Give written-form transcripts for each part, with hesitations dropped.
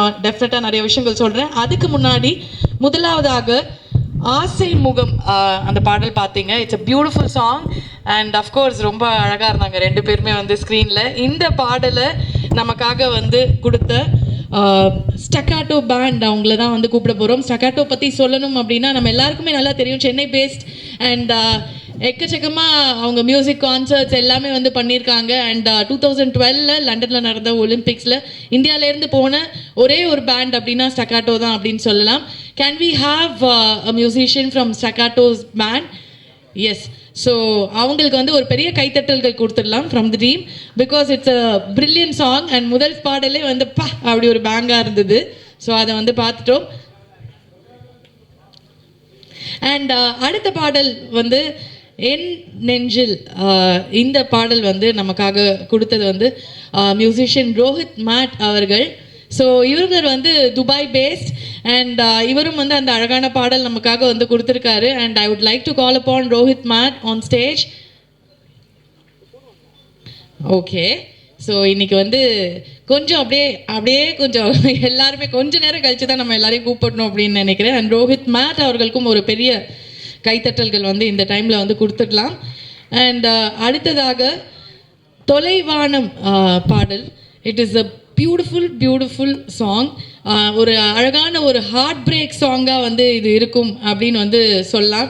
நான் டெஃபினட்டாக நிறைய விஷயங்கள் சொல்கிறேன். அதுக்கு முன்னாடி முதலாவதாக ஆசை முகம் அந்த பாடல் பார்த்தீங்க. It's a beautiful song and of course ரொம்ப அழகாக இருந்தாங்க ரெண்டு பேருமே வந்து ஸ்க்ரீனில். இந்த பாடலை நமக்காக வந்து கொடுத்த ஸ்டக்காட்டோ பேண்ட் அவங்கள தான் வந்து கூப்பிட போகிறோம். ஸ்டக்காட்டோ பற்றி சொல்லணும் அப்படின்னா நம்ம எல்லாருக்குமே நல்லா தெரியும், சென்னை பேஸ்ட் அண்ட் எக்கச்சக்கமாக அவங்க மியூசிக் கான்சர்ட்ஸ் எல்லாமே வந்து பண்ணியிருக்காங்க. அண்ட் 2012 லண்டனில் நடந்த ஒலிம்பிக்ஸில் இந்தியாவிலேருந்து போன ஒரே ஒரு பேண்ட் அப்படின்னா ஸ்டக்காட்டோ தான் அப்படின்னு சொல்லலாம். Can we have a musician from Staccato's band? Yes. So அவங்களுக்கு வந்து ஒரு பெரிய கைத்தட்டல்கள் கொடுத்துடலாம் from the team, because it's a brilliant song and முதல் பாடலே வந்து அப்படி ஒரு பேங்காக இருந்தது. ஸோ அதை வந்து பார்த்துட்டோம். அண்ட் அடுத்த பாடல் வந்து என் நெஞ்சில். இந்த பாடல் வந்து நமக்காக கொடுத்தது வந்து மியூசிஷியன் ரோஹித் மேட் அவர்கள். ஸோ இவர்கள் வந்து துபாய் பேஸ்ட் அண்ட் இவரும் வந்து அந்த அழகான பாடல் நமக்காக வந்து கொடுத்துருக்காரு. And I would like to call upon Rohit மேட் ஆன் ஸ்டேஜ். ஓகே. ஸோ இன்னைக்கு வந்து கொஞ்சம் அப்படியே கொஞ்சம் எல்லாருமே கொஞ்சம் நேரம் கழிச்சு தான் நம்ம எல்லாரையும் கூப்பிடணும் அப்படின்னு நினைக்கிறேன். அண்ட் ரோஹித் மேட் அவர்களுக்கும் ஒரு பெரிய கைத்தட்டல்கள் வந்து இந்த டைமில் வந்து கொடுத்துடலாம். அண்ட் அடுத்ததாக தொலைவானம் பாடல். It is a beautiful song. ஒரு அழகான ஒரு ஹார்ட் பிரேக் சாங்காக வந்து இது இருக்கும் அப்படின்னு வந்து சொல்லலாம்.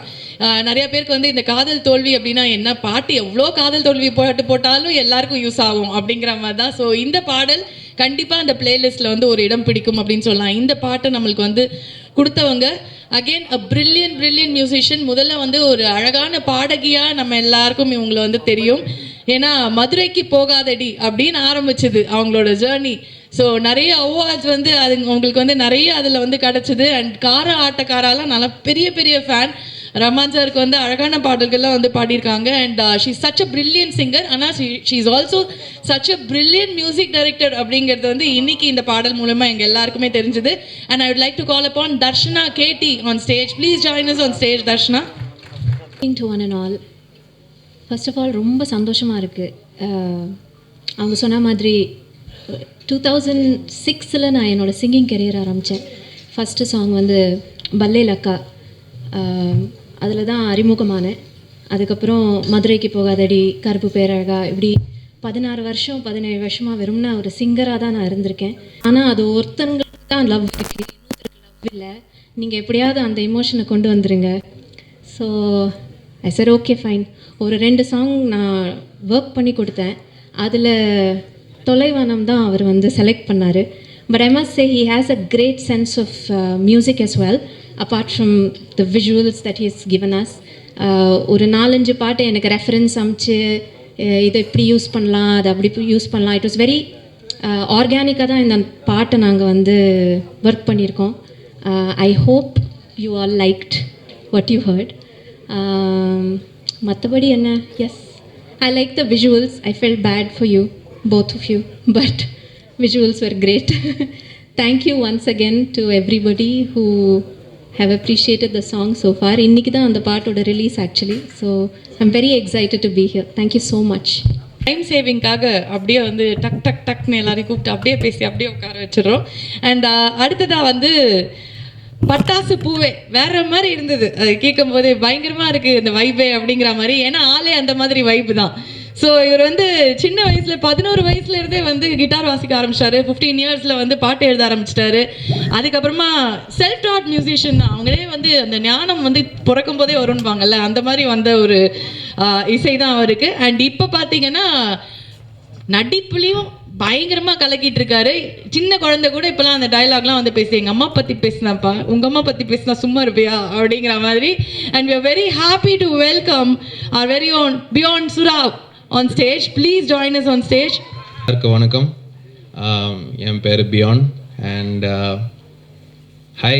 நிறைய பேருக்கு வந்து இந்த காதல் தோல்வி அப்படின்னா என்ன, பாட்டு எவ்வளோ காதல் தோல்வி போட்டாலும் எல்லாருக்கும் யூஸ் ஆகும் அப்படிங்கிற மாதிரி தான். ஸோ இந்த பாடல் கண்டிப்பாக அந்த பிளேலிஸ்ட்டில் வந்து ஒரு இடம் பிடிக்கும் அப்படின்னு சொல்லலாம். இந்த பாட்டை நம்மளுக்கு வந்து கொடுத்தவங்க அகெயின் அ பிரில்லியன்ட் மியூசிஷியன். முதல்ல வந்து ஒரு அழகான பாடகியாக நம்ம எல்லாருக்கும் இவங்களை வந்து தெரியும். ஏன்னா மதுரைக்கு போகாதடி அப்படின்னு ஆரம்பிச்சது அவங்களோட ஜேர்னி. ஸோ நிறைய அவார்ட்ஸ் வந்து அது உங்களுக்கு வந்து நிறைய அதில் வந்து கிடச்சிது. அண்ட் கார ஆட்டக்காரெல்லாம் நல்லா பெரிய ஃபேன். ரஹ்மான் சாருக்கு வந்து அழகான பாடல்கள்லாம் வந்து பாடியிருக்காங்க. And she is such a brilliant singer. ஆனால் she is also such a brilliant music director அப்படிங்கிறது வந்து இன்னைக்கு இந்த பாடல் மூலமாக எங்கள் எல்லாருக்குமே தெரிஞ்சுது. And I would like to call upon Darshana KD on stage. Please join us on stage Darshana. To one and all, first of all ரொம்ப சந்தோஷமாக இருக்குது. அவங்க சொன்ன மாதிரி 2006 நான் என்னோடய சிங்கிங் கெரியர் ஆரம்பித்தேன். ஃபஸ்ட்டு சாங் வந்து பல்லே லக்கா, அதில் தான் அறிமுகமானேன். அதுக்கப்புறம் மதுரைக்கு போகாதடி, கருப்பு பேரழகா, இப்படி 17 வருஷமாக வெறும்னா ஒரு சிங்கராக தான் நான் இருந்திருக்கேன். ஆனால் அது ஒருத்தங்களுக்கு தான் லவ் இருக்குது, இன்னொருத்தருக்கு லவ் இல்லை. நீங்கள் எப்படியாவது அந்த எமோஷனை கொண்டு வந்துடுங்க. So I sir okay fine. ஒரு 2 சாங் நான் ஒர்க் பண்ணி கொடுத்தேன். அதில் தொலைவானம் தான் அவர் வந்து செலக்ட் பண்ணார். But I must say he has a great sense of music as well, apart from the visuals that he has given us. ஒரு 4-5 பாட்டு எனக்கு ரெஃபரன்ஸ் அமிச்சு இதை இப்படி யூஸ் பண்ணலாம், அதை அப்படி யூஸ் பண்ணலாம். இட் வாஸ் வெரி ஆர்கானிக்காக தான் இந்த பாட்டை நாங்கள் வந்து ஒர்க் பண்ணியிருக்கோம். I hope you all liked what you heard. மற்றபடி என்ன, yes I like the visuals. I felt bad for you, both of you, but visuals were great. Thank you once again to everybody who have appreciated the song so far. இன்னைக்கு தான் அந்த பாட்டோட release actually. So I'm very excited to be here. Thank you so much. Time சேவிங்காக அப்படியே வந்து டக்னு எல்லாரையும் கூப்பிட்டு அப்படியே பேசி அப்படியே உட்கார வச்சிடறோம். அண்ட் அடுத்ததாக வந்து பட்டாசு பூவே வேற மாதிரி இருந்தது. அது கேட்கும் போதே பயங்கரமாக இருக்குது இந்த வைபே அப்படிங்கிற மாதிரி. ஏன்னா ஆளே அந்த மாதிரி வைப்பு தான். ஸோ இவர் வந்து சின்ன வயசில் 11 வயசுலேருந்தே வந்து கிட்டார் வாசிக்க ஆரம்பிச்சிட்டாரு. 15 இயர்ஸில் வந்து பாட்டு எழுத ஆரம்பிச்சிட்டாரு. அதுக்கப்புறமா செல்ஃப் டாட் மியூசிஷியன் தான். அவங்களே வந்து அந்த ஞானம் வந்து பிறக்கும் போதே வரும்பாங்கல்ல, அந்த மாதிரி வந்த ஒரு இசை தான் அவருக்கு. அண்ட் இப்போ பார்த்தீங்கன்னா நடிப்புலையும் பயங்கரமாக கலக்கிட்டு இருக்காரு. சின்ன குழந்தை கூட இப்போலாம் அந்த டைலாக்லாம் வந்து பேசி எங்கள் அம்மா பற்றி பேசினாப்பா, உங்கள் அம்மா பற்றி பேசினா சும்மா இருப்பியா அப்படிங்கிற மாதிரி. And we are very happy to welcome our very own beyond சுரா on stage. Please join us on stage. வணக்கம். என் பேர் beyond and hi,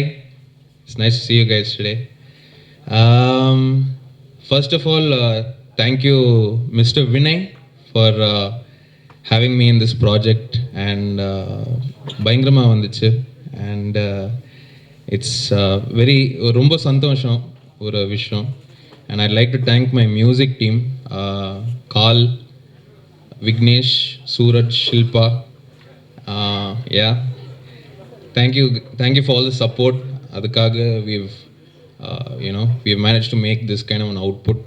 it's nice to see you guys today. First of all, thank you Mr. Vinay for having me in this project and பயங்கரமா வந்துச்சு. and it's very ரொம்ப சந்தோஷம் ஒரு விஷயம். and I'd like to thank my music team, Karl, Vignesh, Suraj, Shilpa, yeah, thank you for all the support. அதுக்காக we've managed to make this kind of an output,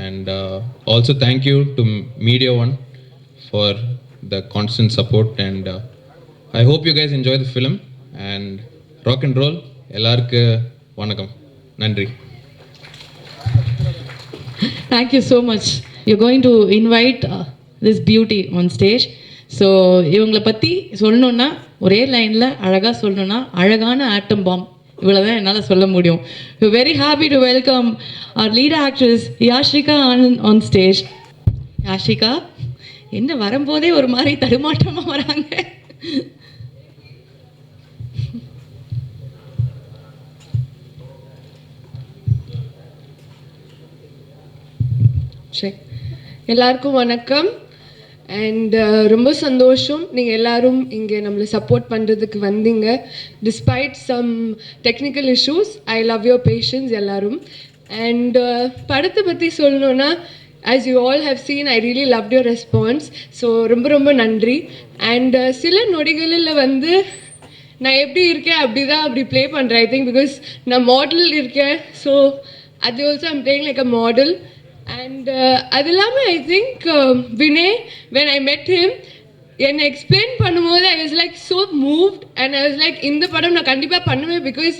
and also thank you to Media One for the constant support, and I hope you guys enjoy the film, and rock and roll. எல்லாருக்கு வணக்கம், நன்றி. Thank you so much. You're going to invite this beauty on stage. So இவங்களை பற்றி சொல்லணுன்னா ஒரே லைனில் அழகாக சொல்லணுன்னா அழகான ஆட்டம் பாம், இவ்வளோ தான் என்னால் சொல்ல முடியும். Very happy to welcome our lead actress Yashika Anand on stage. Yashika என்ன வரும்போதே ஒரு மாதிரி தடுமாற்றமாக வராங்க. சரி, எல்லாருக்கும் வணக்கம். அண்ட் ரொம்ப சந்தோஷம் நீங்கள் எல்லோரும் இங்கே நம்மளை சப்போர்ட் பண்ணுறதுக்கு வந்தீங்க. Despite some technical issues, I love your patience எல்லோரும். அண்ட் படத்தை பற்றி சொல்லணுன்னா, as you all have seen, I really loved your response. So ரொம்ப ரொம்ப நன்றி. அண்ட் சில நொடிகளில் வந்து நான் எப்படி இருக்கேன் அப்படி ப்ளே பண்ணுறேன். ஐ திங்க் பிகாஸ் நான் மாடல் இருக்கேன், ஸோ அது also I'm playing like a model. And அது இல்லாமல் I think Vinay, when I met him, என்னை எக்ஸ்பிளைன் பண்ணும்போது I was like so moved. And I was like இந்த படம் நான் கண்டிப்பாக பண்ணுவேன். பிகாஸ்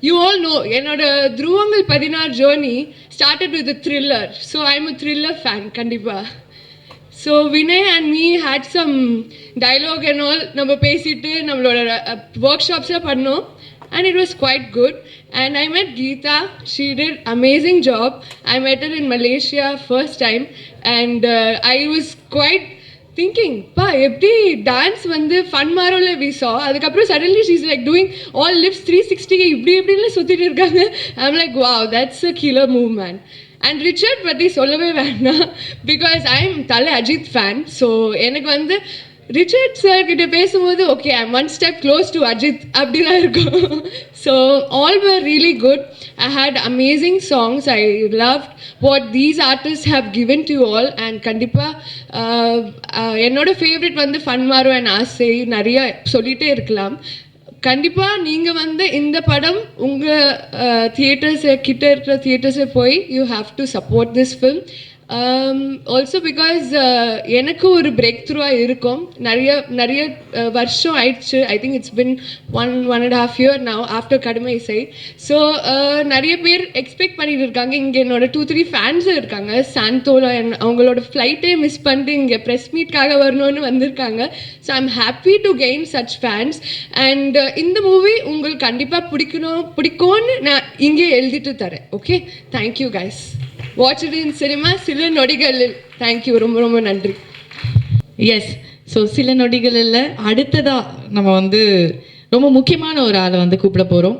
யூ ஆல் நோ என்னோட Dhuruvangal 16 journey started with thriller. So I am a thriller fan கண்டிப்பாக. So Vinay and me had some dialogue and all, நம்ம பேசிட்டு நம்மளோட ஒர்க் ஷாப்ஸாக பண்ணோம். And it was quite good. And I met Geetha. She did amazing job. I met her in Malaysia first time. And I was quite thinking, pa, eppdi dance வந்து fun மாரோல we saw. அதுக்கப்புறம் suddenly she's like doing all lips 360 இப்படின்னு சுத்திட்டு இருக்காங்க. I'm like, wow, that's a killer move, man. And Richard பற்றி சொல்லவே வேண்டாம், because I am தலை Ajith fan. So எனக்கு வந்து ரிச்சர்ட் சார் கிட்ட பேசும்போது okay I am one step close to Ajith அப்படிலாம் இருக்கும். So all were really good. I had amazing songs. I love what these artist have given to all. And கண்டிப்பாக என்னோட favourite வந்து ஃபன்மாரோ and ஆசை, நிறைய சொல்லிகிட்டே இருக்கலாம். கண்டிப்பாக நீங்கள் வந்து இந்த படம் உங்கள் தியேட்டர்ஸை கிட்ட இருக்கிற தியேட்டர்ஸை போய் you have to support this film. Also because எனக்கு ஒரு பிரேக் த்ரூவாக இருக்கும். நிறைய வருஷம் ஆயிடுச்சு. I think it's been 1.5 year now after கடுமை இசை. ஸோ நிறைய பேர் எக்ஸ்பெக்ட் பண்ணிட்டு இருக்காங்க. இங்கே என்னோட 2-3 ஃபேன்ஸும் இருக்காங்க. சாந்தோல அவங்களோட ஃப்ளைட்டே மிஸ் பண்ணிட்டு இங்கே ப்ரெஸ் மீட்காக வரணும்னு வந்திருக்காங்க. So I am happy to gain such fans. And இந்த மூவி உங்களுக்கு கண்டிப்பாக பிடிக்கும்னு நான் இங்கே எழுதிட்டு தரேன். Okay, thank you guys. Watch it in cinema. சில நொடிகளில். தேங்க்யூ, ரொம்ப ரொம்ப நன்றி. எஸ், ஸோ சில நொடிகளில் அடுத்ததாக நம்ம வந்து ரொம்ப முக்கியமான ஒரு ஆளை வந்து கூப்பிட போகிறோம்.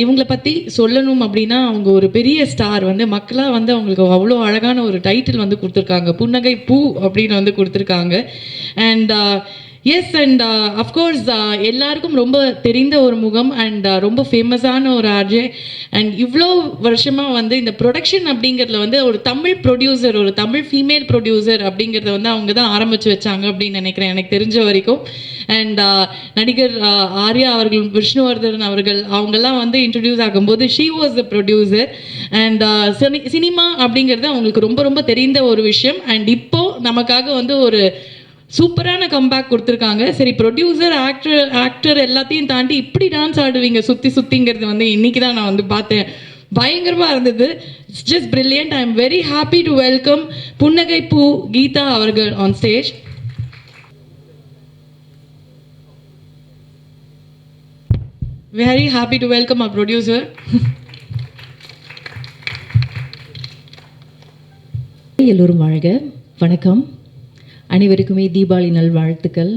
இவங்களை பற்றி சொல்லணும் அப்படின்னா, அவங்க ஒரு பெரிய ஸ்டார். வந்து மக்களாக வந்து அவங்களுக்கு அவ்வளோ அழகான ஒரு டைட்டில் வந்து கொடுத்துருக்காங்க, புன்னகை பூ அப்படின்னு வந்து கொடுத்துருக்காங்க. அண்ட் எஸ், அண்ட் அஃப்கோர்ஸ் எல்லாருக்கும் ரொம்ப தெரிந்த ஒரு முகம் அண்ட் ரொம்ப ஃபேமஸான ஒரு ஆர்ஜே. அண்ட் இவ்வளோ வருஷமாக வந்து இந்த ப்ரொடக்ஷன் அப்படிங்கிறதுல வந்து ஒரு தமிழ் ப்ரொடியூசர், ஒரு தமிழ் ஃபீமேல் ப்ரொடியூசர் அப்படிங்கிறத வந்து அவங்க தான் ஆரம்பித்து வச்சாங்க அப்படின்னு நினைக்கிறேன், எனக்கு தெரிஞ்ச வரைக்கும். அண்ட் நடிகர் ஆர்யா அவர்கள், விஷ்ணுவர்தன் அவர்கள், அவங்கெல்லாம் வந்து இன்ட்ரடியூஸ் ஆகும்போது she was the producer. And cinema அப்படிங்கிறது அவங்களுக்கு ரொம்ப ரொம்ப தெரிந்த ஒரு விஷயம். அண்ட் இப்போது நமக்காக வந்து ஒரு சூப்பரான கம்பேக் கொடுத்துருக்காங்க. சரி, ப்ரொடியூசர், ஆக்டர் எல்லாத்தையும் தாண்டி இப்படி டான்ஸ் ஆடுவீங்க சுற்றிங்கிறது வந்து இன்றைக்கி தான் நான் வந்து பார்த்தேன். பயங்கரமாக இருந்தது. It's just brilliant. I am very happy to welcome Punnagai Poo Geetha அவர்கள் on stage. Very happy to welcome our producer. எல்லோரும் வாழ்க. வணக்கம். அனைவருக்குமே தீபாவளி நல்வாழ்த்துக்கள்.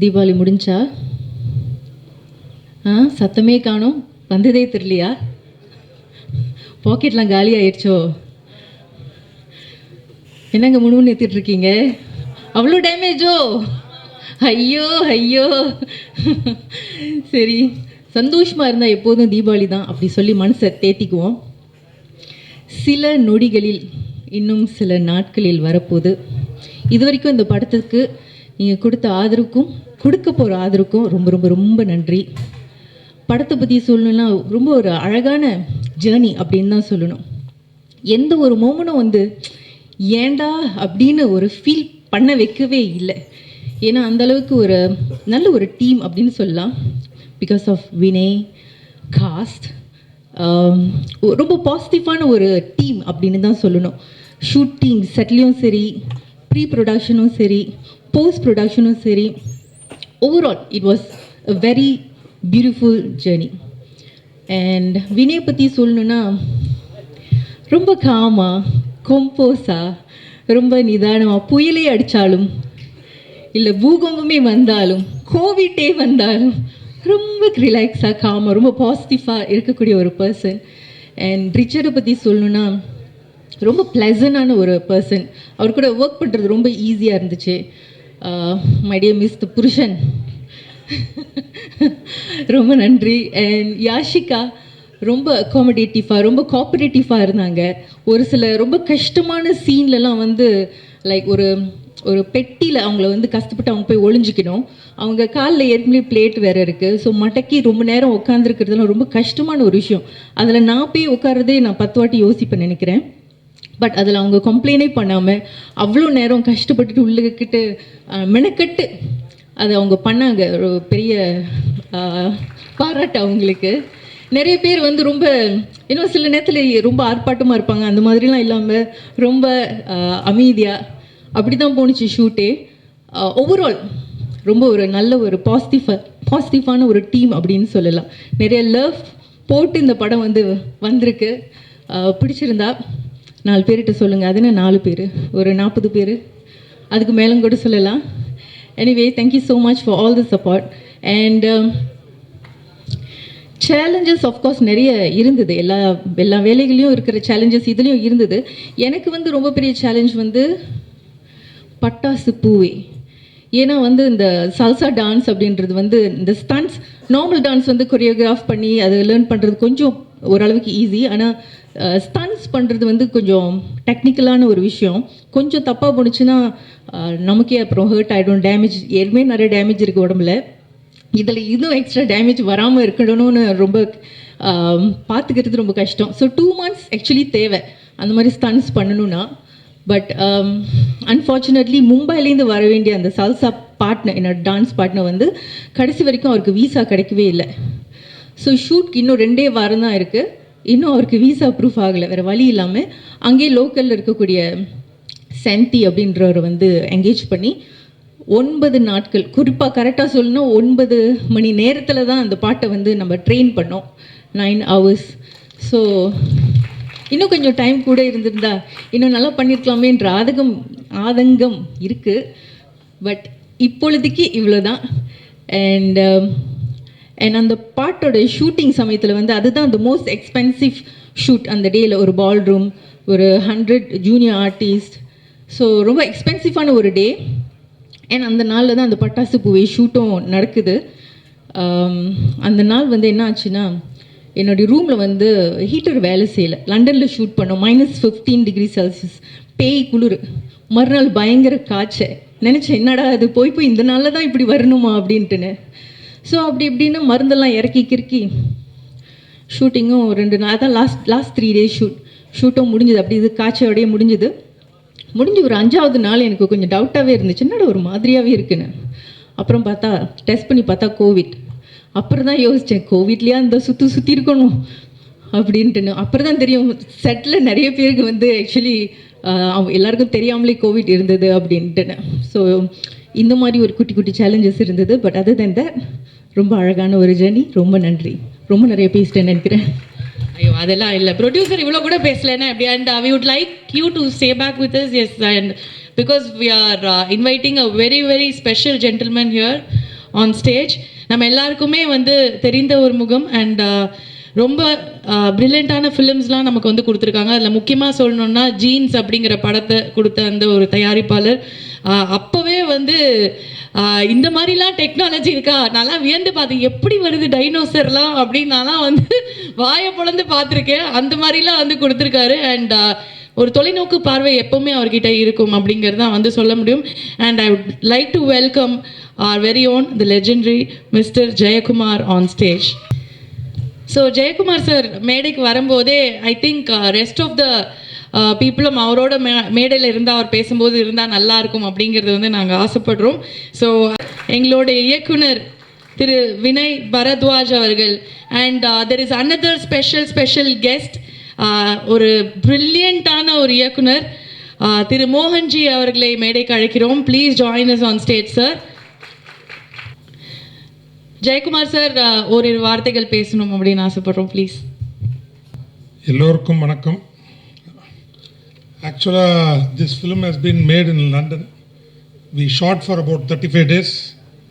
தீபாவளி முடிஞ்சா சத்தமே காணோம், வந்ததே தெரியலையா? பாக்கெட்லாம் காலி ஆயிடுச்சோ? என்னங்க முன்னு ஏற்றிட்டுருக்கீங்க? அவ்வளோ டேமேஜோ? ஐயோ ஐயோ. சரி, சந்தோஷமாக இருந்தால் எப்போதும் தீபாவளி தான் அப்படி சொல்லி மனசை தேத்திக்குவோம். சில நொடிகளில், இன்னும் சில நாட்களில் வரப்போகுது. இது வரைக்கும் இந்த படத்துக்கு நீங்கள் கொடுத்த ஆதரவுக்கும் கொடுக்க போகிற ஆதரவுக்கும் ரொம்ப ரொம்ப ரொம்ப நன்றி. படத்தை பற்றி சொல்லணும்னா ரொம்ப ஒரு அழகான ஜேர்னி அப்படின்னு தான் சொல்லணும். எந்த ஒரு மோமெண்ட்டும் வந்து ஏண்டா அப்படின்னு ஒரு ஃபீல் பண்ண வைக்கவே இல்லை. ஏன்னா அந்தளவுக்கு ஒரு நல்ல ஒரு டீம் அப்படின்னு சொல்லலாம். பிகாஸ் ஆஃப் வினய் காஸ்ட் ரொம்ப பாசிட்டிவான ஒரு டீம் அப்படின்னு தான் சொல்லணும். ஷூட்டிங் செட்லேயும் சரி, ப்ரீ ப்ரொடக்ஷனும் சரி, போஸ்ட் ப்ரொடக்ஷனும் சரி, overall it was a very beautiful journey. And Vinay பற்றி சொல்லணுன்னா ரொம்ப காமாக, கம்போஸாக, ரொம்ப நிதானமாக, புயலே அடித்தாலும் இல்லை பூகம்பமே வந்தாலும் கோவிட்டே வந்தாலும் ரொம்ப ரிலாக்ஸாக காமாக ரொம்ப பாசிட்டிவாக இருக்கக்கூடிய ஒரு பர்சன். அண்ட் ரிச்சர்டை பற்றி சொல்லணுன்னா ரொம்ப ப்ளசண்டான ஒரு பர்சன். அவர் கூட ஒர்க் பண்ணுறது ரொம்ப ஈஸியாக இருந்துச்சு. மை டியர் மிஸ் த புருஷன், ரொம்ப நன்றி. அண்ட் யாஷிகா ரொம்ப அகாமடேட்டிவாக ரொம்ப கோஆப்ரேட்டிவாக இருந்தாங்க. ஒரு சில ரொம்ப கஷ்டமான சீன்லலாம் வந்து லைக் ஒரு ஒரு பெட்டியில் அவங்கள வந்து கஷ்டப்பட்டு அவங்க போய் ஒளிஞ்சிக்கணும். அவங்க காலில் ஏற்கனவே பிளேட் வேறு இருக்குது. ஸோ மடக்கி ரொம்ப நேரம் உட்காந்துருக்கிறதுலாம் ரொம்ப கஷ்டமான ஒரு விஷயம். அதில் நான் போய் உட்காரதே நான் 10 வாட்டி யோசிப்பேன் நினைக்கிறேன். பட் அதில் அவங்க கம்ப்ளைண்டே பண்ணாமல் அவ்வளோ நேரம் கஷ்டப்பட்டுட்டு உள்ளுக்கிட்டு மெனக்கட்டு அதை அவங்க பண்ணாங்க. ஒரு பெரிய பாராட்டு அவங்களுக்கு. நிறைய பேர் வந்து ரொம்ப இன்னும் சில நேரத்தில் ரொம்ப ஆர்ப்பாட்டமாக இருப்பாங்க. அந்த மாதிரிலாம் இல்லாமல் ரொம்ப அமைதியாக அப்படி தான் போணுச்சு ஷூட்டே. ஓவரால் ரொம்ப ஒரு நல்ல ஒரு பாசிட்டிவான ஒரு டீம் அப்படின்னு சொல்லலாம். நிறைய லவ் போட்டு இந்த படம் வந்து வந்திருக்கு. பிடிச்சிருந்தா 4 பேர்கிட்ட சொல்லுங்கள். அது என்ன 4 பேர், ஒரு 40 பேர், அதுக்கு மேலும் கூட சொல்லலாம். Anyway thank you so much for all the support. And challenges of course நிறைய இருந்தது. எல்லா வேலைகளையும் இருக்கிற சேலஞ்சஸ் இதுலேயும் இருந்தது. எனக்கு வந்து ரொம்ப பெரிய சேலஞ்ச் வந்து பட்டாசு பூவே. ஏன்னா வந்து இந்த சல்சா டான்ஸ் அப்படின்றது வந்து இந்த ஸ்டன்ஸ், நார்மல் டான்ஸ் வந்து கொரியோகிராஃப் பண்ணி அதை லேர்ன் பண்ணுறது கொஞ்சம் ஓரளவுக்கு ஈஸி. ஆனால் ஸ்டன்ஸ் பண்ணுறது வந்து கொஞ்சம் டெக்னிக்கலான ஒரு விஷயம். கொஞ்சம் தப்பாக போணுச்சுன்னா நமக்கே அப்புறம் ஹர்ட் ஆகிடும், டேமேஜ், ஏற்கனவே நிறைய டேமேஜ் இருக்குது உடம்புல. இதில் இதுவும் எக்ஸ்ட்ரா டேமேஜ் வராமல் இருக்கணும்னு ரொம்ப பார்த்துக்கிறது ரொம்ப கஷ்டம். ஸோ 2 months ஆக்சுவலி தேவை அந்த மாதிரி ஸ்டன்ஸ் பண்ணணுன்னா. பட் அன்ஃபார்ச்சுனேட்லி மும்பைலேருந்து வர வேண்டிய அந்த சல்சா பார்ட்னர், என்னோட டான்ஸ் பார்ட்னர் வந்து கடைசி வரைக்கும் அவருக்கு வீசா கிடைக்கவே இல்லை. ஸோ ஷூட்க்கு இன்னும் 2 வாரம் தான் இருக்குது. இன்னும் அவருக்கு வீசா ப்ரூஃப் ஆகலை. வேறு வழி இல்லாமல் அங்கேயே லோக்கலில் இருக்கக்கூடிய சென்தி அப்படின்றவர் வந்து என்கேஜ் பண்ணி 9 நாட்கள், குறிப்பாக கரெக்டாக சொல்லணும்னா 9 மணி நேரத்தில் தான் அந்த பாட்டை வந்து நம்ம ட்ரெயின் பண்ணோம், 9 hours. ஸோ இன்னும் கொஞ்சம் டைம் கூட இருந்திருந்தா இன்னும் நல்லா பண்ணியிருக்கலாமேன்ற ஆதங்கம் இருக்குது. பட் இப்பொழுதுக்கு இவ்வளோ தான். அண்ட் அந்த பாட்டோட ஷூட்டிங் சமயத்தில் வந்து அதுதான் அந்த மோஸ்ட் எக்ஸ்பென்சிவ் ஷூட் அந்த டேயில். ஒரு பால் ரூம், ஒரு 100 ஜூனியர் ஆர்டிஸ்ட். ஸோ ரொம்ப எக்ஸ்பென்சிவான ஒரு டே. அண்ட் அந்த நாளில் தான் அந்த பட்டாசு பூவே ஷூட்டும் நடக்குது. அந்த நாள் வந்து என்ன ஆச்சுன்னா, என்னுடைய ரூமில் வந்து ஹீட்டர் வேலை செய்யலை. லண்டனில் ஷூட் பண்ணோம், -15 degrees Celsius, பேய் குளிர். மறுநாள் பயங்கர காய்ச்சல். நினச்சேன் என்னடா அது போய் இந்த நாளில் தான் இப்படி வரணுமா அப்படின்ட்டுன்னு. ஸோ அப்படி இப்படின்னு மருந்தெல்லாம் இறக்கி கிறுக்கி ஷூட்டிங்கும் 2 நாள், அதான் லாஸ்ட் 3 days ஷூட்டும் முடிஞ்சுது. அப்படி இது காய்ச்சலோடையே முடிஞ்சுது. முடிஞ்சு ஒரு 5வது நாள் எனக்கு கொஞ்சம் டவுட்டாகவே இருந்துச்சு, என்னடா ஒரு மாதிரியாகவே இருக்குன்னு. அப்புறம் பார்த்தா டெஸ்ட் பண்ணி பார்த்தா கோவிட். அப்புறம் தான் யோசித்தேன், கோவிட்லேயா இந்த சுற்றி இருக்கணும் அப்படின்ட்டுன்னு. அப்புறம் தான் தெரியும் செட்டில் நிறைய பேருக்கு வந்து ஆக்சுவலி எல்லாருக்கும் தெரியாமலே கோவிட் இருந்தது அப்படின்ட்டுன்னு. ஸோ இந்த மாதிரி ஒரு குட்டி குட்டி சேலஞ்சஸ் இருந்தது. பட் அதர் தென் தட் ரொம்ப அழகான ஒரு ஜேர்னி. ரொம்ப நன்றி. ரொம்ப நிறைய பேசிட்டேன்னு நினைக்கிறேன். ஐயோ அதெல்லாம் இல்லை, ப்ரொடியூசர் இவ்வளோ கூட பேசலைன்னா எப்படி. And we would like you to stay back with us. Yes, and because we are inviting a very very special gentleman here on stage. நம்ம எல்லாருக்குமே வந்து தெரிந்த ஒரு முகம். அண்ட் ரொம்ப ப்ரில்லியண்ட்டான ஃபிலிம்ஸ்லாம் நமக்கு வந்து கொடுத்துருக்காங்க. அதில் முக்கியமாக சொல்லணுன்னா ஜீன்ஸ் அப்படிங்கிற படத்தை கொடுத்த அந்த ஒரு தயாரிப்பாளர் அப்போவே வந்து இந்த மாதிரிலாம் டெக்னாலஜி இருக்கா, நல்லா வியந்து பார்த்தேன், எப்படி வருது டைனோசர்லாம் அப்படின்னு நான்லாம் வந்து வாயை பொழந்து பார்த்துருக்கேன். அந்த மாதிரிலாம் வந்து கொடுத்துருக்காரு. அண்ட் ஒரு தொலைநோக்கு பார்வை எப்போவுமே அவர்கிட்ட இருக்கும் அப்படிங்கிறது தான் வந்து சொல்ல முடியும். And I would like to welcome our very own the legendary mister Jayakumar on stage. So Jayakumar sir மேடைக்கு வரும்போதே I think rest of the பீப்புளும் அவரோட மேடையில் இருந்தால் அவர் பேசும்போது இருந்தால் நல்லாயிருக்கும் அப்படிங்கிறது வந்து நாங்கள் ஆசைப்படுறோம். ஸோ எங்களுடைய இயக்குனர் திரு வினய் பரத்வாஜ் அவர்கள் and there is another special guest, ஒரு பிரில்லியண்ட்டான ஒரு இயக்குனர் திரு மோகன்ஜி அவர்களை மேடைக்கு அழைக்கிறோம். Please join us on stage sir. Jayakumar sir ஒரு வார்த்தைகள் பேசணும் அப்படின்னு ஆசைப்படுறோம், ப்ளீஸ். எல்லோருக்கும் வணக்கம். Actually, this film has been made in London. We shot for about 35 days,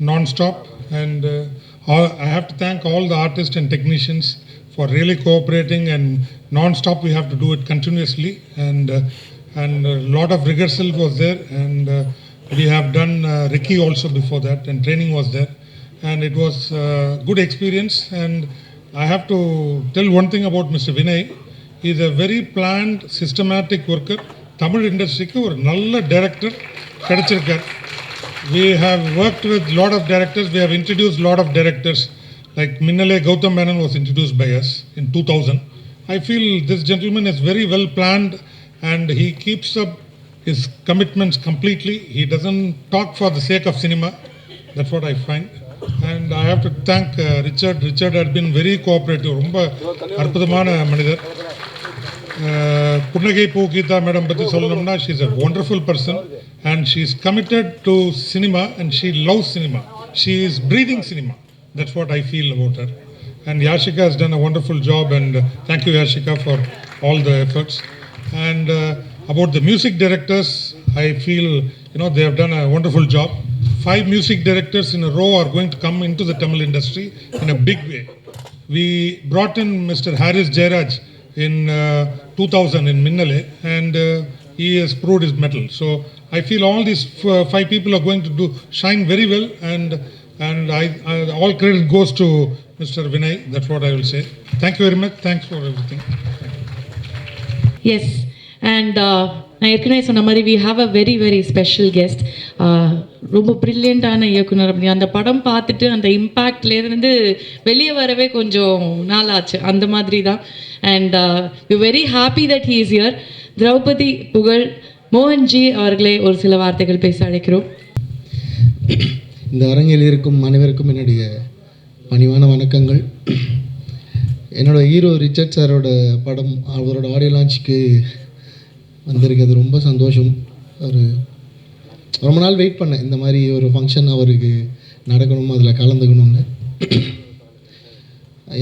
non-stop, and I have to thank all the artists and technicians for really cooperating, and non-stop we have to do it continuously, and a lot of rehearsal was there, and we have done Ricky also before that, and training was there, and it was a good experience. And I have to tell one thing about Mr. Vinay. He is a very planned, systematic worker. Tamil industry ku or nalla director kadachirukar. We have worked with lot of directors. We have introduced lot of directors. Like Minnale Gautam Menon was introduced by us in 2000. I feel this gentleman is very well planned, and he keeps up his commitments completely. He doesn't talk for the sake of cinema. That's what I find. And I have to thank Richard. Richard had been very cooperative. Romba arpudamana manidar. Punnagai Geetha madam பத்தி சொல்லணும்னா, she is a wonderful person, and she is committed to cinema, and she loves cinema. She is breathing cinema. That's what I feel about her. And Yashika has done a wonderful job, and thank you Yashika for all the efforts. And about the music directors, I feel they have done a wonderful job. 5 music directors in a row are going to come into the Tamil industry in a big way. We brought in Mr. Haris Jairaj in 2000 in Minnale, and he has proved his mettle. So I feel all these 5 people are going to shine very well, and I all credit goes to Mr. Vinay. That's what I will say. Thank you very much. Thanks for everything. Yes and நான் ஏற்கனவே சொன்ன மாதிரி we have a very special guest. ரொம்ப ப்ரில்லியண்ட்டான இயக்குனர். அப்படி அந்த படம் பார்த்துட்டு அந்த இம்பேக்ட்லேருந்து வெளியே வரவே கொஞ்சம் நாள் ஆச்சு, அந்த மாதிரி தான். And we very happy that he is here. Draupathi புகழ் மோகன்ஜி அவர்களே ஒரு சில வார்த்தைகள் பேச அழைக்கிறோம். இந்த அரங்கில் இருக்கும் அனைவருக்கும் என்னுடைய பணிவான வணக்கங்கள். என்னோடய ஹீரோ ரிச்சர்ட் சாரோட படம் அவரோட ஆடியோ லான்ச்சுக்கு வந்திருக்கிறது ரொம்ப சந்தோஷம். ஒரு ரொம்ப நாள் வெயிட் பண்ணேன், இந்த மாதிரி ஒரு ஃபங்க்ஷன் அவருக்கு நடக்கணும், அதில் கலந்துக்கணும்னு.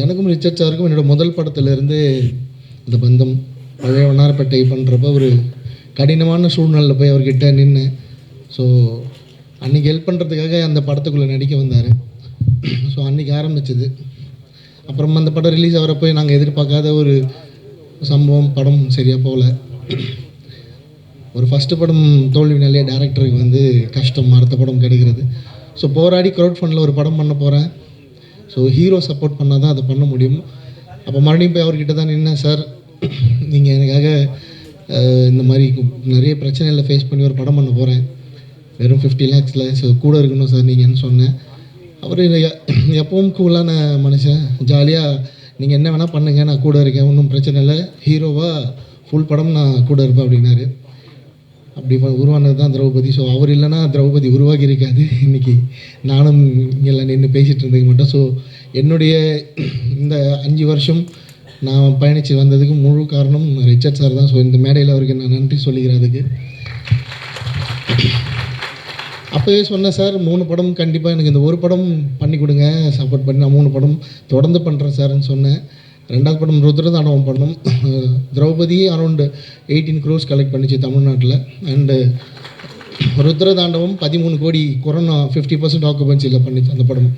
எனக்கும் ரிச்சர்ட் சாருக்கும் என்னோடய முதல் படத்துலேருந்து இந்த பந்தம். பழைய வண்ணாரப்பேட்டை பண்ணுறப்ப ஒரு கடினமான சூழ்நிலையில் போய் அவர்கிட்ட நின்று, ஸோ அன்றைக்கி ஹெல்ப் பண்ணுறதுக்காக அந்த படத்துக்குள்ளே நடிக்க வந்தார். ஸோ அன்றைக்கி ஆரம்பிச்சது. அப்புறம் அந்த படம் ரிலீஸ் ஆகிறப்போ நாங்கள் எதிர்பார்க்காத ஒரு சம்பவம், படம் சரியாக போகல. ஒரு ஃபஸ்ட்டு படம் தோல்வினாலே டேரக்டருக்கு வந்து கஷ்டம், அடுத்த படம் கிடைக்கிறது. ஸோ போராடி க்ரௌட் ஃபண்டில் ஒரு படம் பண்ண போகிறேன். ஸோ ஹீரோ சப்போர்ட் பண்ணால் தான் அதை பண்ண முடியும். அப்போ மறுபடியும் போய் அவர்கிட்ட தான் நின்னேன், சார் நீங்கள் எனக்காக இந்த மாதிரி நிறைய பிரச்சனைகளை ஃபேஸ் பண்ணி ஒரு படம் பண்ண போகிறேன், வெறும் 50 lakhsல, ஸோ கூட இருக்கணும் சார் நீங்கன்னு சொன்னேன். அவர் எப்பவும் கூலான மனுஷன், ஜாலியாக நீங்கள் என்ன வேணால் பண்ணுங்கள், நான் கூட இருக்கேன், ஒன்றும் பிரச்சனை இல்லை, ஹீரோவாக ஃபுல் படம் நான் கூட இருப்பேன் அப்படின்னாரு. அப்படி உருவானது தான் திரௌபதி. ஸோ அவர் இல்லைன்னா திரௌபதி உருவாகி இருக்காது. இன்றைக்கி நானும் இங்கெல்லாம் நின்று பேசிகிட்டு இருந்ததுக்கு மட்டும். ஸோ என்னுடைய இந்த 5 வருஷம் நான் பயணித்து வந்ததுக்கு முழு காரணம் ரிச்சர்ட் சார் தான். ஸோ இந்த மேடையில் அவருக்கு நான் நன்றி சொல்லிக்கிறேன். அதுக்கு அப்போவே சொன்னேன், சார் 3 படம் கண்டிப்பாக எனக்கு இந்த ஒரு படம் பண்ணி கொடுங்க, சப்போர்ட் பண்ணி நான் 3 படம் தொடர்ந்து பண்ணுறேன் சார்ன்னு சொன்னேன். 2வது படம் ருத்ரதாண்டவம் பண்ணோம். திரௌபதி அரௌண்ட் 18 crores கலெக்ட் பண்ணிச்சு தமிழ்நாட்டில். அண்டு ருத்ரதாண்டவம் 13 கோடி, கொரோனா 50% ஆக்குபன்சியில் பண்ணிச்சு அந்த படம்,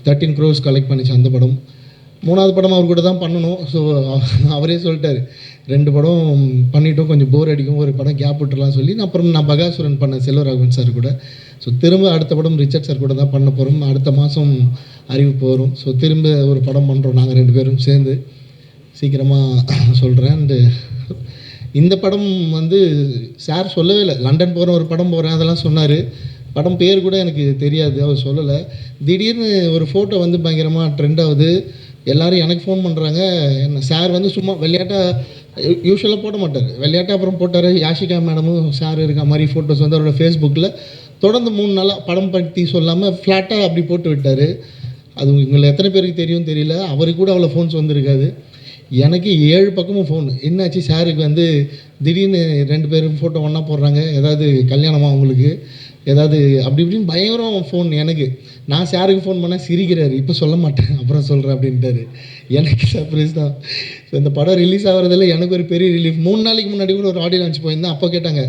13 crores கலெக்ட் பண்ணிச்சு அந்த படம். 3வது படம் அவர் கூட தான் பண்ணணும். ஸோ அவரே சொல்லிட்டார், 2 படம் பண்ணிவிட்டோம், கொஞ்சம் போர் அடிக்கும், ஒரு படம் கேப் விட்டுலாம் சொல்லி. அப்புறம் நான் பகாசுரன் பண்ணேன் செல்வராகவன் சார் கூட. ஸோ திரும்ப அடுத்த படம் ரிச்சர்ட் சார் கூட தான் பண்ண போகிறோம். அடுத்த மாதம் அறிவிப்பு வரும். ஸோ திரும்ப ஒரு படம் பண்ணுறோம் நாங்கள் 2 பேரும் சேர்ந்து, சீக்கிரமாக சொல்கிறேன். அண்டு இந்த படம் வந்து சார் சொல்லவே இல்லை, லண்டன் போகிறேன் ஒரு படம் போகிறேன் அதெல்லாம் சொன்னார். படம் பேர் கூட எனக்கு தெரியாது, அவர் சொல்லலை. திடீர்னு ஒரு ஃபோட்டோ வந்து பயங்கரமாக ட்ரெண்ட் ஆகுது. எல்லோரும் எனக்கு ஃபோன் பண்ணுறாங்க. என்ன சார் வந்து சும்மா விளையாட்டாக யூஸ்வலாக போட மாட்டார், விளையாட்டாக அப்புறம் போட்டார். யாஷிகா மேடமும் சார் இருக்க மாதிரி ஃபோட்டோஸ் வந்து அவரோட ஃபேஸ்புக்கில் தொடர்ந்து 3 நாளாக படம் பற்றி சொல்லாமல் ஃப்ளாட்டாக அப்படி போட்டு விட்டார். அது உங்களை எத்தனை பேருக்கு தெரியும் தெரியல, அவருக்கு கூட அவ்வளோ ஃபோன்ஸ் வந்திருக்காது. எனக்கு 7 பக்கமும் ஃபோன். என்னாச்சு சாருக்கு வந்து திடீர்னு 2 பேரும் ஃபோட்டோ ஒன்றா போடுறாங்க, ஏதாவது கல்யாணமா அவங்களுக்கு, ஏதாவது அப்படி இப்படின்னு பயங்கரம் ஃபோன் எனக்கு. நான் சாருக்கு ஃபோன் பண்ணால் சிரிக்கிறாரு, இப்போ சொல்ல மாட்டேன் அப்புறம் சொல்கிறேன் அப்படின்ட்டாரு. எனக்கு சர்ப்ரைஸ் தான். ஸோ இந்த படம் ரிலீஸ் ஆகிறதுல எனக்கு ஒரு பெரிய ரிலீஃப். 3 நாளைக்கு முன்னாடி கூட ஒரு ஆடியோ லான்ச் போயிருந்தேன். அப்போ கேட்டாங்க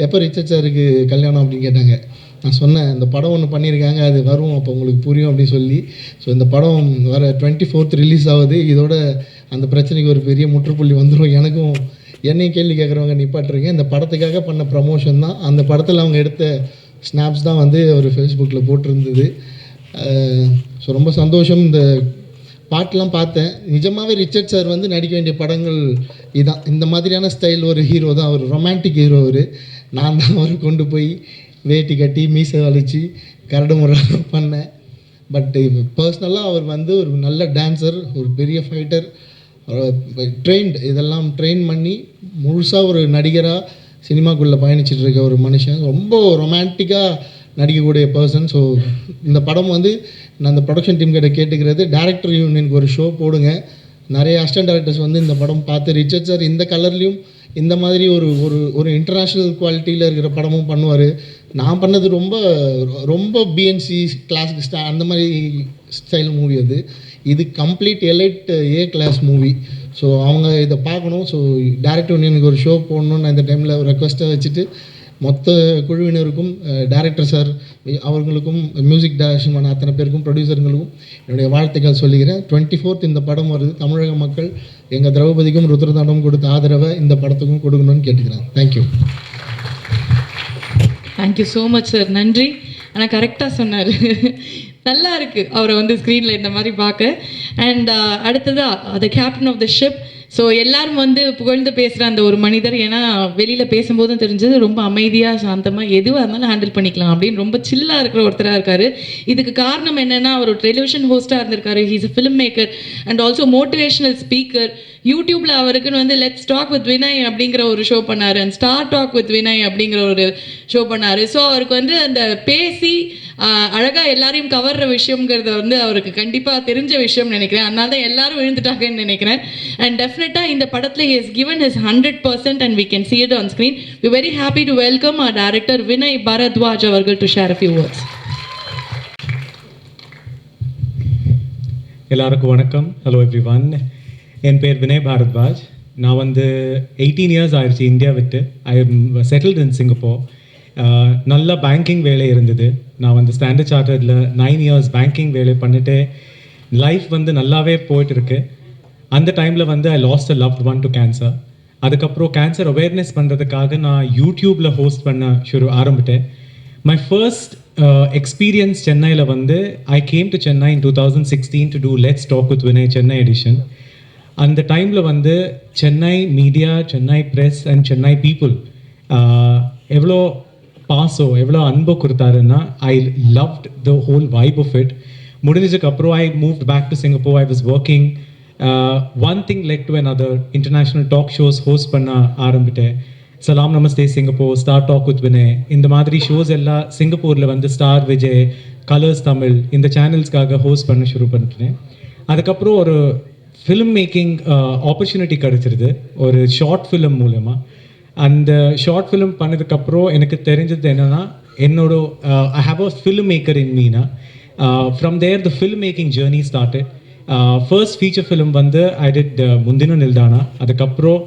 எப்போ ரிச்சர்ட் சாருக்கு கல்யாணம் அப்படின்னு கேட்டாங்க. நான் சொன்னேன் இந்த படம் ஒன்று பண்ணியிருக்காங்க, அது வரும் அப்போ உங்களுக்கு புரியும் அப்படின்னு சொல்லி. ஸோ இந்த படம் வர 24th ரிலீஸ் ஆகுது. இதோட அந்த பிரச்சனைக்கு ஒரு பெரிய முற்றுப்புள்ளி வந்துடும். எனக்கும் என்னையும் கேள்வி கேட்குறவங்க நிப்பாட்டுறீங்க. இந்த படத்துக்காக பண்ண ப்ரமோஷன் தான். அந்த படத்தில் அவங்க எடுத்த ஸ்னாப்ஸ் தான் வந்து அவர் ஃபேஸ்புக்கில் போட்டிருந்தது. ஸோ ரொம்ப சந்தோஷம். இந்த பாட்டெலாம் பார்த்தேன். நிஜமாகவே ரிச்சர்ட் சார் வந்து நடிக்க வேண்டிய படங்கள் இதான். இந்த மாதிரியான ஸ்டைல் ஒரு ஹீரோ தான் அவர், ரொமான்டிக் ஹீரோ அவர். நான் தான் அவர் கொண்டு போய் வேட்டி கட்டி மீசை வலிச்சு கரடு முறை பண்ணேன். பட் பர்சனலாக அவர் வந்து ஒரு நல்ல டான்ஸர், ஒரு பெரிய ஃபைட்டர், இதெல்லாம் ட்ரெயின் பண்ணி முழுசாக ஒரு நடிகராக சினிமாக்குள்ளே பயணிச்சுட்டு இருக்க ஒரு மனுஷன். ரொம்ப ரொமான்டிக்காக நடிக்கக்கூடிய பர்சன். ஸோ இந்த படம் வந்து நான் அந்த ப்ரொடக்ஷன் டீம் கிட்ட கேட்டுக்கிறது, டேரக்டர் யூனியனுக்கு ஒரு ஷோ போடுங்க. நிறைய அசிஸ்டன்ட் டேரக்டர்ஸ் வந்து இந்த படம் பார்த்து ரிச்சர்ட் சார் இந்த கலர்லேயும் இந்த மாதிரி ஒரு ஒரு ஒரு இன்டர்நேஷ்னல் குவாலிட்டியில் இருக்கிற படமும் பண்ணுவார். நான் பண்ணது ரொம்ப ரொம்ப பிஎன்சி கிளாஸுக்கு அந்த மாதிரி ஸ்டைல் மூவி அது. இது complete elite A class movie. So அவங்க இதை பார்க்கணும். ஸோ டேரக்டர் யூனியனுக்கு ஒரு ஷோ போடணும்னு நான் இந்த டைமில் ஒரு ரெக்வஸ்ட்டை வச்சுட்டு மொத்த குழுவினருக்கும், டைரக்டர் சார் அவர்களுக்கும், மியூசிக் டைரக்ஷன் பண்ண அத்தனை பேருக்கும், ப்ரொடியூசர்களுக்கும் என்னுடைய வாழ்த்துக்கள் சொல்லிக்கிறேன். 24th இந்த படம் வருது. தமிழக மக்கள் எங்கள் திரௌபதிக்கும் ருத்ரதாண்டமும் கொடுத்த ஆதரவை இந்த படத்துக்கும் கொடுக்கணும்னு கேட்டுக்கிறேன். Thank you. Thank you so much sir, நன்றி. ஆனால் கரெக்டாக சொன்னார், நல்லா இருக்குது அவரை வந்து ஸ்க்ரீனில் இந்த மாதிரி பார்க்க. அண்ட் அடுத்ததாக the captain of the ship. So எல்லாரும் வந்து புகழ்ந்து பேசுகிற அந்த ஒரு மனிதர். ஏன்னா வெளியில் பேசும்போதும் தெரிஞ்சது ரொம்ப அமைதியாக சாந்தமாக எதுவாக இருந்தாலும் ஹேண்டில் பண்ணிக்கலாம் அப்படின்னு ரொம்ப சில்லாக இருக்கிற ஒருத்தராக இருக்கார். இதுக்கு காரணம் என்னென்னா அவர் ஒரு டெலிவிஷன் ஹோஸ்ட்டாக இருந்திருக்காரு. He's a film maker and also motivational speaker. யூடியூப்பில் அவருக்குன்னு வந்து லெட்ஸ் டாக் வித் வினய் அப்படிங்கிற ஒரு ஷோ பண்ணார், and star talk with Vinay அப்படிங்கிற ஒரு ஷோ பண்ணார். ஸோ அவருக்கு வந்து அந்த பேசி அழகாக எல்லாரையும் கவர்ற விஷயங்கிறத வந்து அவருக்கு கண்டிப்பாக தெரிஞ்ச விஷயம்னு நினைக்கிறேன். அதனால தான் எல்லாரும் விழுந்துட்டாங்கன்னு நினைக்கிறேன். அண்ட் டெஃபினட்டாக இந்த படத்தில் he has given his 100% and we can see it on screen. We're very happy to welcome our director Vinay Bharadwaj அவர்கள் to share a few words. எல்லாருக்கும் வணக்கம். Hello everyone. என் பேர் வினய் பாரத்வாஜ். நான் வந்து 18 இயர்ஸ் ஆயிடுச்சு இந்தியா விட்டு. I am settled in Singapore. நல்ல banking வேலை இருந்தது. நான் வந்து ஸ்டாண்டர்ட் சார்ட்டர்டில் 9 இயர்ஸ் பேங்கிங் வேலை பண்ணிட்டு லைஃப் வந்து நல்லாவே போயிட்டுருக்கு. அந்த டைமில் வந்து ஐ last a loved one to cancer. அதுக்கப்புறம் கேன்சர் அவேர்னஸ் பண்ணுறதுக்காக நான் யூடியூப்பில் ஹோஸ்ட் பண்ண ஆரம்பித்தேன். மை ஃபர்ஸ்ட் எக்ஸ்பீரியன்ஸ் சென்னையில் வந்து I came to Chennai in 2016 to do let's talk with Vinay Chennai edition. அந்த டைமில் வந்து Chennai media, Chennai press and Chennai people எவ்வளோ பாசம், எவ்வளோ அன்பு கொடுத்தாருன்னா I loved the whole vibe of it. முடிஞ்சதுக்கப்புறம் I moved back to Singapore. I was working. One thing led to another. International talk shows host பண்ண ஆரம்பித்தேன். Salaam Namaste Singapore, star talk with Vinay, இந்த மாதிரி ஷோஸ் எல்லாம் சிங்கப்பூரில் வந்து ஸ்டார் விஜய், கலர்ஸ் தமிழ் இந்த சேனல்ஸ்க்காக host பண்ண ஷுரு பண்ணிட்டேன். அதுக்கப்புறம் ஒரு ஃபிலிம் மேக்கிங் ஆப்பர்ச்சுனிட்டி கிடச்சிருது ஒரு ஷார்ட் ஃபிலிம் மூலமாக. அந்த ஷார்ட் ஃபிலிம் பண்ணதுக்கப்புறம் எனக்கு தெரிஞ்சது என்னென்னா என்னோட I have a film maker in மீனா. From there the film making journey started. First feature film வந்து ஐ டிட் முந்தின நில்தானா. அதுக்கப்புறம்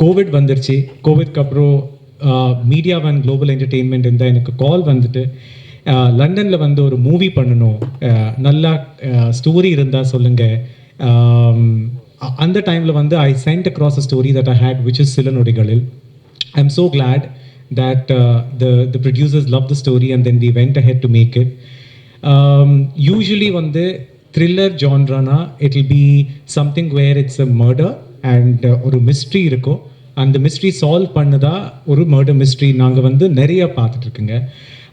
கோவிட் வந்துருச்சு. கோவிட்க்கு அப்புறம் மீடியா அண்ட் குளோபல் என்டர்டெயின்மெண்ட் இருந்தால் எனக்கு கால் வந்துட்டு லண்டனில் வந்து ஒரு மூவி பண்ணணும், நல்லா ஸ்டோரி இருந்தால் சொல்லுங்கள். அந்த டைமில் வந்து I sent across a story that I had which is Sila Nodigalil. I'm so glad that the producers loved the story and then we went ahead to make it. Usually வந்து thriller genre na it will be something where it's a murder and ஒரு mystery இருக்கும். அந்த mystery solve பண்ணதா ஒரு murder mystery நாங்கள் வந்து நிறைய பார்த்துட்ருக்குங்க.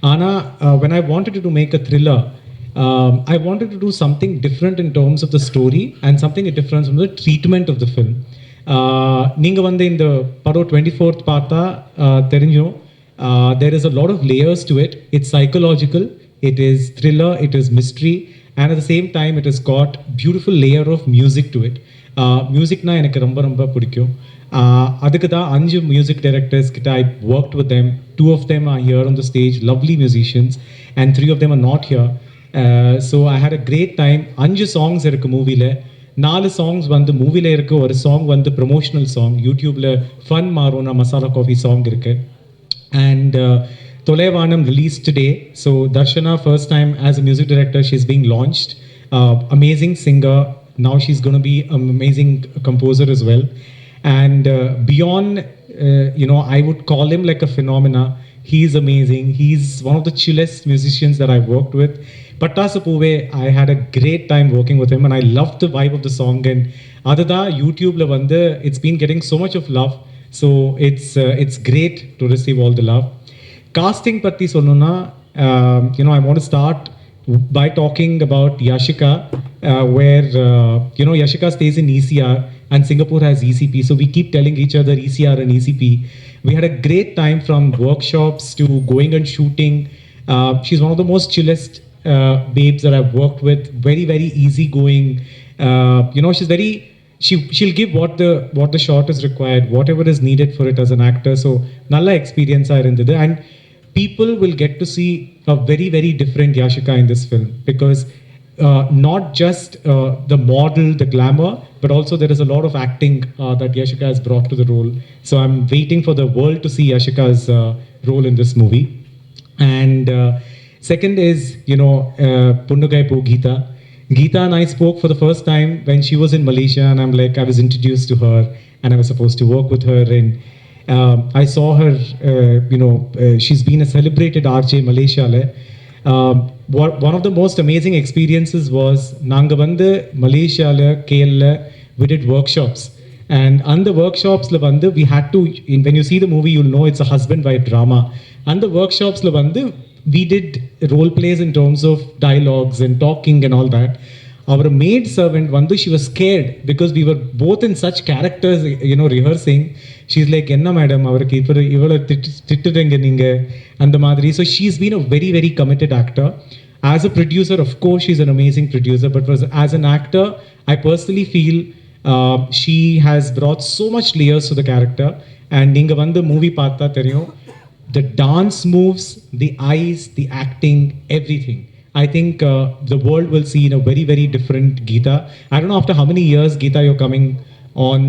ஆனால் when I wanted to make a thriller, I wanted to do something different in terms of the story and something different from the treatment of the film. நீங்கள் வந்து இந்த படம் 24th பார்த்தா தெரிஞ்சும் there is a lot of layers to it. It's psychological, it is thriller, it is mystery, and at the same time it has got beautiful layer of music to it. மியூசிக்னா எனக்கு ரொம்ப ரொம்ப பிடிக்கும். அதுக்கு தான் 5 music directors கிட்ட I worked with them. 2 of them are here on the stage, lovely musicians, and 3 of them are not here. So I had a great time. 5 songs இருக்குது மூவியில். 4 songs வந்து மூவியில் இருக்குது, ஒரு சாங் வந்து ப்ரொமோஷனல் சாங், யூடியூப்பில் fun மாரோனா masala coffee song இருக்குது. And Tolaivanam released today. So Darshana, first time as a music director, she's being launched. Amazing singer. Now she's going to be an amazing composer as well. And beyond, I would call him like a phenomena. He's amazing. He's one of the chillest musicians that I've worked with. Pattasu Puve, I had a great time working with him, and I loved the vibe of the song. And adada YouTube la vande, it's been getting so much of love. So it's great to receive all the love. Casting patti solnuna, I want to start by talking about Yashika, where Yashika stays in ECR and Singapore has ECP. So we keep telling each other ECR and ECP. We had a great time from workshops to going and shooting. She's one of the most chillest babes that I've worked with. Very, very easygoing. She's very. She'll give what the shot is required, whatever is needed for it as an actor. So nalla experience I irundhudu, and people will get to see a very, very different Yashika in this film, because not just the model, the glamour, but also there is a lot of acting that Yashika has brought to the role. So I'm waiting for the world to see Yashika's role in this movie. And second is Punnagai po Geetha. Geetha and I spoke for the first time when she was in Malaysia, and I was introduced to her, and I was supposed to work with her. And I saw her, she's been a celebrated RJ Malaysia. One of the most amazing experiences was Nanga vande Malaysia KL we did workshops, and on the workshops we had to, when you see the movie you'll know it's a husband wife drama. And the workshops we did role plays in terms of dialogues and talking and all that. Our maid servant she was scared because we were both in such characters, rehearsing. She's like, enna madam avarku ivula tittudrenga neenga and madri. So she's been a very, very committed actor. As a producer, of course she's an amazing producer, but as an actor I personally feel she has brought so much layers to the character. And neenga vandu movie paatha theriyum, the dance moves, the eyes, the acting, everything. I think the world will see in a very, very different Geetha. I don't know after how many years, Geetha, you're coming on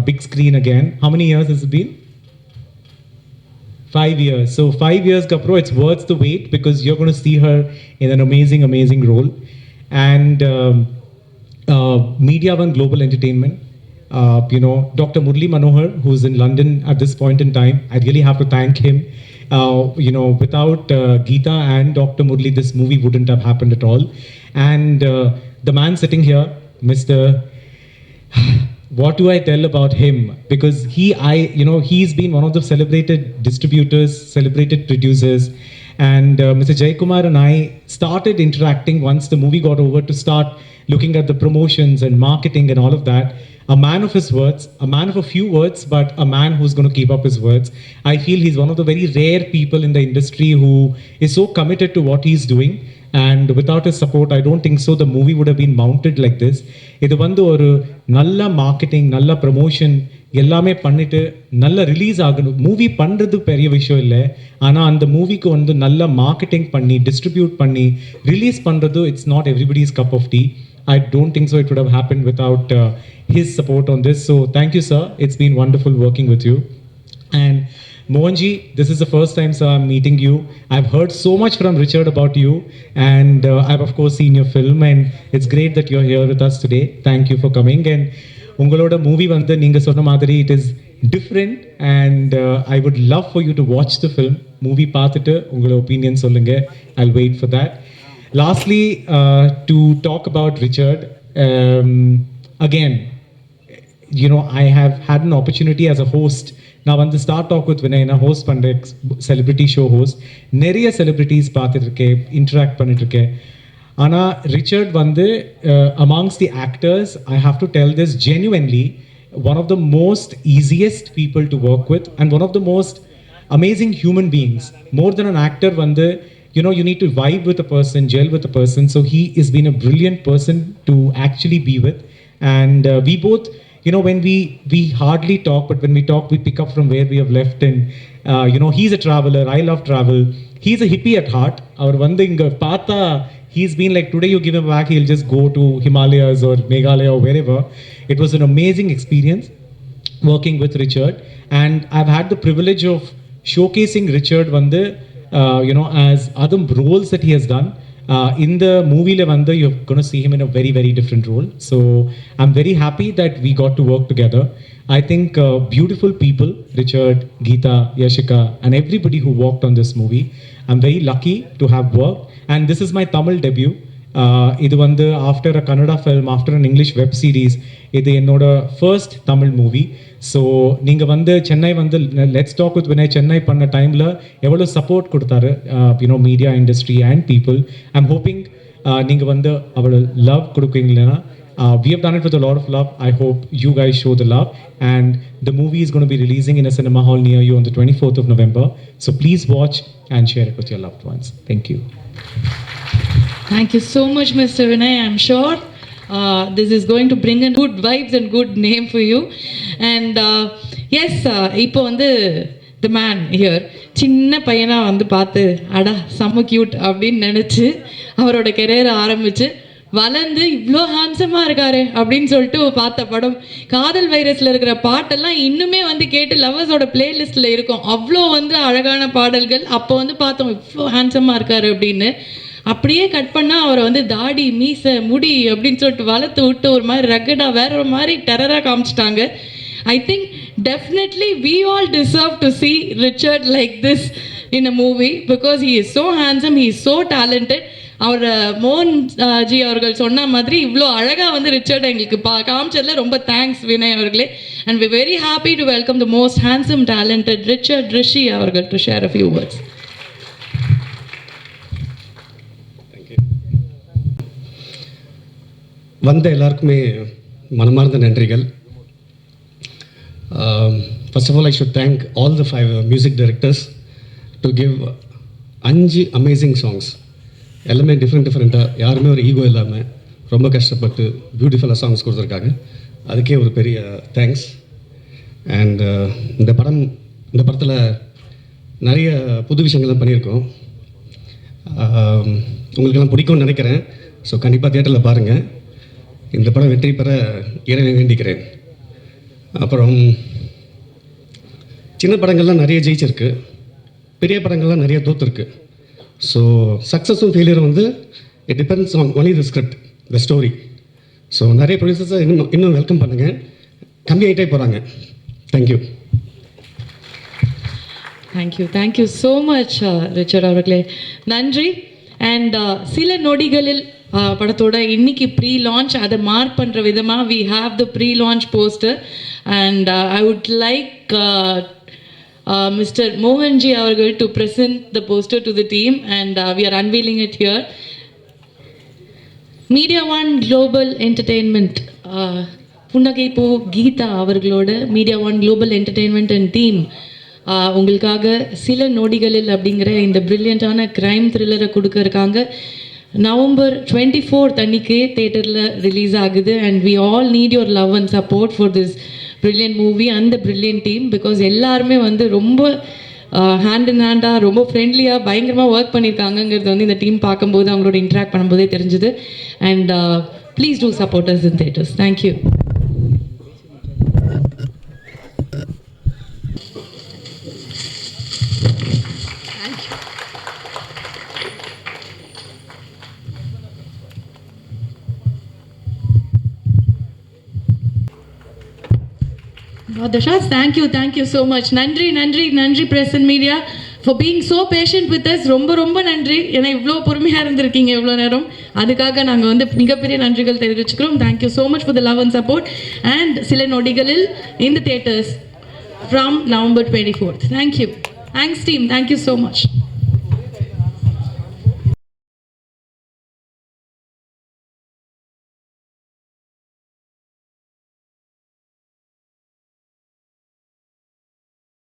big screen again. How many years has it been? 5 years. So 5 years, Kapro, it's worth the wait, because you're going to see her in an amazing, amazing role. And Media One Global Entertainment. Dr. Murli Manohar, who's in London at this point in time, I really have to thank him. Without Geetha and Dr. Murli, this movie wouldn't have happened at all. And the man sitting here, Mr. What do I tell about him? Because he's been one of the celebrated distributors, celebrated producers. And Mr. Jaykumar and I started interacting once the movie got over, to start looking at the promotions and marketing and all of that. A man of his words, a man of a few words, but a man who's going to keep up his words. I feel he's one of the very rare people in the industry who is so committed to what he's doing. And without his support, I don't think so the movie would have been mounted like this. இது வந்து ஒரு நல்ல marketing, நல்ல promotion எல்லாமே பண்ணிட்டு நல்ல release ஆகணும். Movie பண்ணுறது பெரிய விஷயம் இல்லை, ஆனால் அந்த மூவிக்கு வந்து நல்ல மார்க்கெட்டிங் பண்ணி டிஸ்ட்ரிபியூட் பண்ணி ரிலீஸ் பண்ணுறது, it's not everybody's cup of tea. I don't think so it would have happened without his support on this. So thank you, sir. It's been wonderful working with you. And Mohanji, this is the first time, sir, I'm meeting you. I've heard so much from Richard about you, and I've of course seen your film, and it's great that you're here with us today. Thank you for coming. And ungaloda movie வந்து நீங்க சொன்ன மாதிரி it is different, and I would love for you to watch the film. Movie பார்த்துட்டு உங்களோட opinion சொல்லுங்க. I'll wait for that. Lastly, to talk about Richard, again, I have had an opportunity as a host நான் வந்து start talk with Vinay நான் host பண்ணுறேன், celebrity show host. நிறைய celebrities பார்த்துட்ருக்கேன், interact பண்ணிட்டுருக்கேன். ஆனால் ரிச்சர்ட் வந்து amongst the actors, I have to tell this genuinely, one of the most easiest people to work with and one of the most amazing human beings. More than an actor, vande, you know, you need to vibe with a person, gel with a person. So he has been a brilliant person to actually be with. And we both, you know, when we hardly talk, but when we talk, we pick up from where we have left. And you know, he's a traveler, I love travel. He's a hippie at heart. Our vande inga paatha, he's been like, today you give him back, he'll just go to Himalayas or Meghalaya or wherever. It was an amazing experience working with Richard, and I've had the privilege of showcasing Richard vande, you know, as other roles that he has done. In the movie le vande, you're going to see him in a very, very different role. So I'm very happy that we got to work together. I think beautiful people, Richard, Geetha, Yashika, and everybody who worked on this movie. I'm very lucky to have worked, and this is my Tamil debut. இது வந்து after a Kannada film, after an English web series, இது என்னோட first Tamil movie. So நீங்கள் வந்து சென்னை வந்து let's talk with Vinay Chennai பண்ண டைமில் எவ்வளோ சப்போர்ட் கொடுத்தாரு, you know, media industry and people. I'm hoping நீங்கள் வந்து அவ்வளோ லவ் கொடுக்குறீங்களா. We have done it with a lot of love. I hope you guys show the love. And the movie is going to be releasing in a cinema hall near you on the 24th of November. So please watch and share it with your loved ones. Thank you. Thank you so much, Mr. Vinay. I'm sure this is going to bring in good vibes and good name for you. And yes, இப்போ வந்து the man here, சின்ன பையனாக வந்து பார்த்து அடா செம்ம cute அப்படின்னு நினச்சி அவரோட கெரியரை ஆரம்பித்து வளர்ந்து இவ்வளோ ஹேண்ட்ஸமாக இருக்காரு அப்படின்னு சொல்லிட்டு பார்த்த படம் காதல் வைரஸில் இருக்கிற பாட்டெல்லாம் இன்னுமே வந்து கேட்டு லவ்வர்ஸோட பிளேலிஸ்ட்டில் இருக்கும். அவ்வளோ வந்து அழகான பாடல்கள். அப்போ வந்து பார்த்தோம் இவ்வளோ ஹேண்ட்ஸமாக இருக்காரு அப்படின்னு. அப்படியே கட் பண்ணால் அவரை வந்து தாடி மீசை முடி அப்படின்னு சொல்லிட்டு வளர்த்து விட்டு ஒரு மாதிரி ரக்கடாக வேற ஒரு மாதிரி டெரராக காமிச்சிட்டாங்க. I think definitely we all deserve to see Richard like this in a movie because he is so handsome, he is so talented. அவர் மோகன் ஜி அவர்கள் சொன்ன மாதிரி இவ்வளோ அழகாக வந்து ரிச்சர்ட் எங்களுக்கு காமிச்சதில் ரொம்ப தேங்க்ஸ் வினய் அவர்களே. And we very happy to welcome the most handsome talented Richard Rishi அவர்கள் to share a few words. வந்த எல்லாருக்குமே மனமார்ந்த நன்றிகள். First of all I should thank all the 5 music directors to give 5 amazing songs. எல்லாமே டிஃப்ரெண்ட்டாக, யாருமே ஒரு ஈகோ இல்லாமல் ரொம்ப கஷ்டப்பட்டு பியூட்டிஃபுல்லாக சாங்ஸ் கொடுத்துருக்காங்க. அதுக்கே ஒரு பெரிய தேங்க்ஸ். அண்ட் இந்த படத்தில் நிறைய புது விஷயங்கள்லாம் பண்ணியிருக்கோம். உங்களுக்கெல்லாம் பிடிக்கும்னு நினைக்கிறேன். ஸோ கண்டிப்பாக தியேட்டரில் பாருங்கள். இந்த படம் வெற்றி பெற இறைவனை வேண்டிக்கிறேன். அப்புறம் சின்ன படங்கள்லாம் நிறைய ஜெயிச்சிருக்கு, பெரிய படங்கள்லாம் நிறைய தோற்றுருக்கு. ஸோ சக்ஸஸும் ஃபெயிலியரும் வந்து it depends on only the script, the story. So நிறைய ப்ரொடியூசர்ஸை இன்னும் வெல்கம் பண்ணுங்கள். கம்மியாகிட்டே போகிறாங்க. Thank you. Thank you so much Richard அவர்களே, நன்றி. அண்ட் சில நொடிகளில் படத்தோட இன்னைக்கு ப்ரீ லான்ச், அதை மார்க் பண்ணுற விதமாக we have the pre launch poster. And I would like Mr. Mohan ji avargal to present the poster to the team, and we are unveiling it here. Media One Global Entertainment, Punnagai Geetha avargaloda Media One Global Entertainment and team உங்களுக்காக சில நொடிகளில் அப்படிங்கிற இந்த பிரில்லியண்டான crime த்ரில்லரை கொடுக்க இருக்காங்க. November 24th அன்னைக்கு தேட்டரில் release ஆகுது. And we all need your love and support for this brilliant movie and the brilliant team because எல்லாருமே வந்து ரொம்ப ஹேண்ட் இன் ஹேண்டாக ரொம்ப ஃப்ரெண்ட்லியாக பயங்கரமாக ஒர்க் பண்ணியிருக்காங்கங்கிறது வந்து இந்த டீம் பார்க்கும்போது அவங்களோட இன்ட்ராக்ட் பண்ணும்போதே தெரிஞ்சுது. And please do support us in theatres. Thank you. Dashas, thank you so much. நன்றி press and media for being so patient with us. ரொம்ப நன்றி. ஏன்னா இவ்வளோ பொறுமையாக இருந்திருக்கீங்க இவ்வளோ நேரம். அதுக்காக நாங்கள் வந்து மிகப்பெரிய நன்றிகள் தெரிவிச்சுக்கிறோம். Thank you so much for the love and support. And சில நொடிகளில் in the theatres from November 24th. Thank you. Thanks team. Thank you so much.